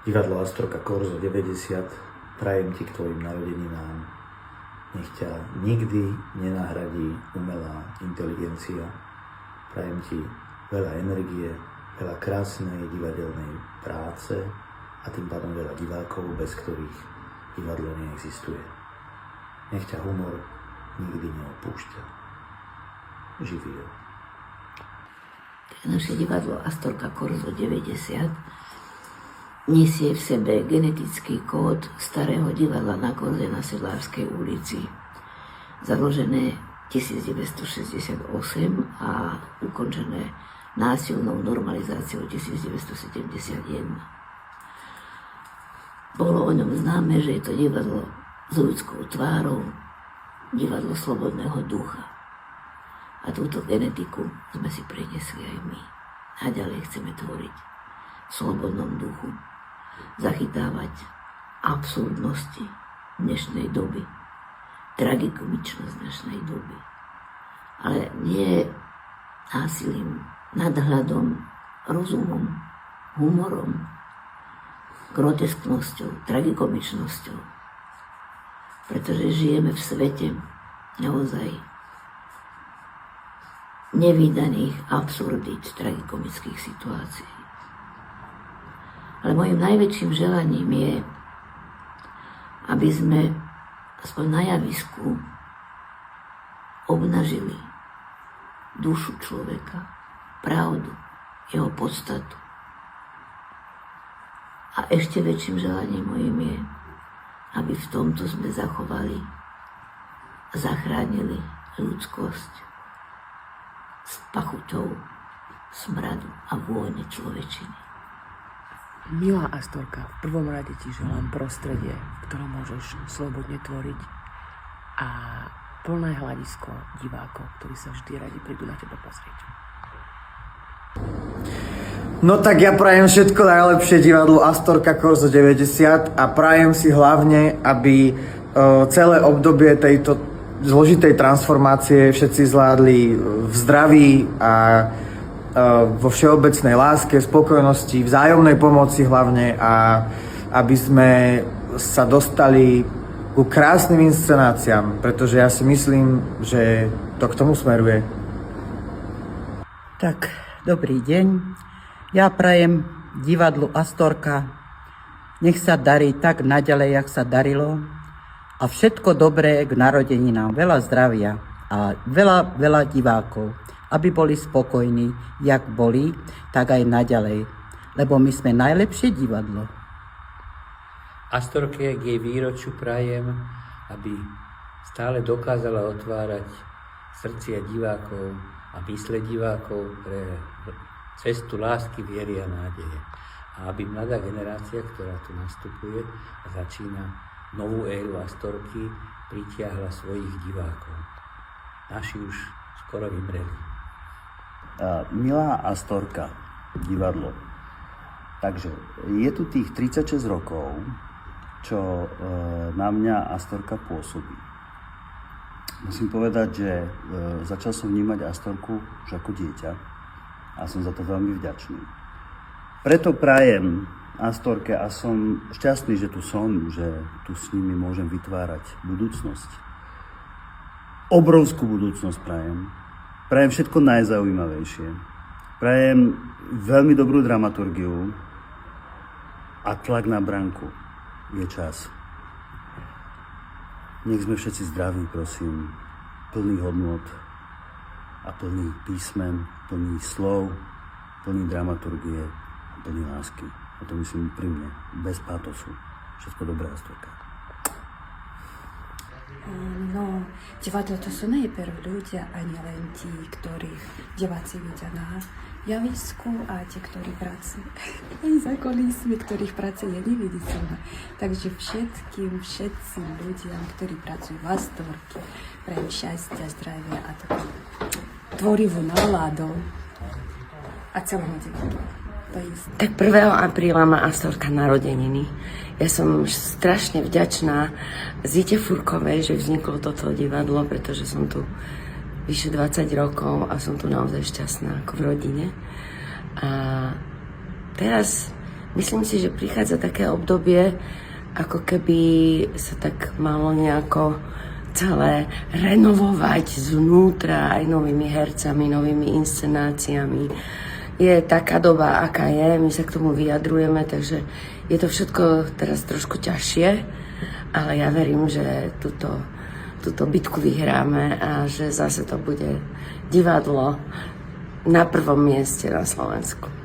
Divadlo Astorka Korzo 90, prajem ti k tvojim narodeninám. Nech ťa nikdy nenahradí umelá inteligencia. Prajem ti veľa energie, veľa krásnej divadelnej práce a tým pádom veľa divákov, bez ktorých divadlo neexistuje. Nech ťa humor nikdy neopúšťa. Živio. Naše divadlo Astorka Korzo 90 nesie v sebe genetický kód starého divadla na Korze na Sedlárskej ulici, založené 1968 a ukončené násilnou normalizáciou 1971. Bolo o ňom známe, že je to divadlo s ľudskou tvárou, divadlo slobodného ducha. A túto genetiku sme si priniesli aj my. A ďalej chceme tvoriť v slobodnom duchu, zachytávať absurdnosti dnešnej doby, tragikomičnosť dnešnej doby. Ale nie násilím, nadhľadom, rozumom, humorom, grotesknosťou, tragikomičnosťou. Pretože žijeme v svete naozaj nevídaných absurdít, tragikomických situácií. Ale mojim najväčším želaním je, aby sme aspoň na javisku obnažili dušu človeka, pravdu, jeho podstatu. A ešte väčším želaním mojim je, aby v tomto sme zachovali a zachránili ľudskosť s pachuťou smradu a vône človečiny. Milá Astorka, v prvom rade ti želám prostredie, v ktorom môžeš slobodne tvoriť a plné hľadisko divákov, ktorí sa vždy radi prídu na teba pozrieť. No tak ja prajem všetko najlepšie divadlu Astorka Korzo 90 a prajem si hlavne, aby celé obdobie tejto zložitej transformácie všetci zvládli v zdraví a vo všeobecnej láske, spokojnosti, vzájomnej pomoci hlavne a aby sme sa dostali ku krásnym inscenáciám, pretože ja si myslím, že to k tomu smeruje. Tak, dobrý deň. Ja prajem divadlu Astorka, nech sa darí tak naďalej, jak sa darilo a všetko dobré k narodeninám, veľa zdravia a veľa divákov, aby boli spokojní, jak boli, tak aj naďalej, lebo my sme najlepšie divadlo. Astorke k jej výročiu prajem, aby stále dokázala otvárať srdcia divákov a mysle divákov pre cestu lásky, viery a nádeje. A aby mladá generácia, ktorá tu nastupuje a začína novú éru Astorky, pritiahla svojich divákov. Naši už skoro vymreli. Milá Astorka, divadlo. Takže je tu tých 36 rokov, čo na mňa Astorka pôsobí. Musím povedať, že začal som vnímať Astorku už ako dieťa a som za to veľmi vďačný. Preto prajem Astorke a som šťastný, že tu som, že tu s nimi môžem vytvárať budúcnosť. Obrovskú budúcnosť prajem. Prajem všetko najzaujímavejšie. Prajem veľmi dobrú dramaturgiu a tlak na branku. Je čas. Nech sme všetci zdraví, prosím, plný hodnôt a plný písmen, plný slov, plný dramaturgie a plný lásky. A to myslím úprimne, bez pátosu. Všetko dobré, Astorka. No, divadlo to sú najprv ľudia a nielen tí, ktorých diváci vidia na javisku a tí, ktorí pracujú aj za kolísmi, ktorých práca je neviditeľná. Takže všetci ľuďom, ktorí pracujú v Astorke, prajem šťastia, zdravia a takú tvorivú náladu a celému divadlu. Tak 1. apríla má Astorka narodeniny. Ja som strašne vďačná Zite Furkovej, že vzniklo toto divadlo, pretože som tu vyše 20 rokov a som tu naozaj šťastná ako v rodine. A teraz myslím si, že prichádza také obdobie, ako keby sa tak malo nejako celé renovovať zvnútra aj novými hercami, novými inscenáciami. Je taká doba, aká je, my sa k tomu vyjadrujeme, takže je to všetko teraz trošku ťažšie, ale ja verím, že túto bitku vyhráme a že zase to bude divadlo na prvom mieste na Slovensku.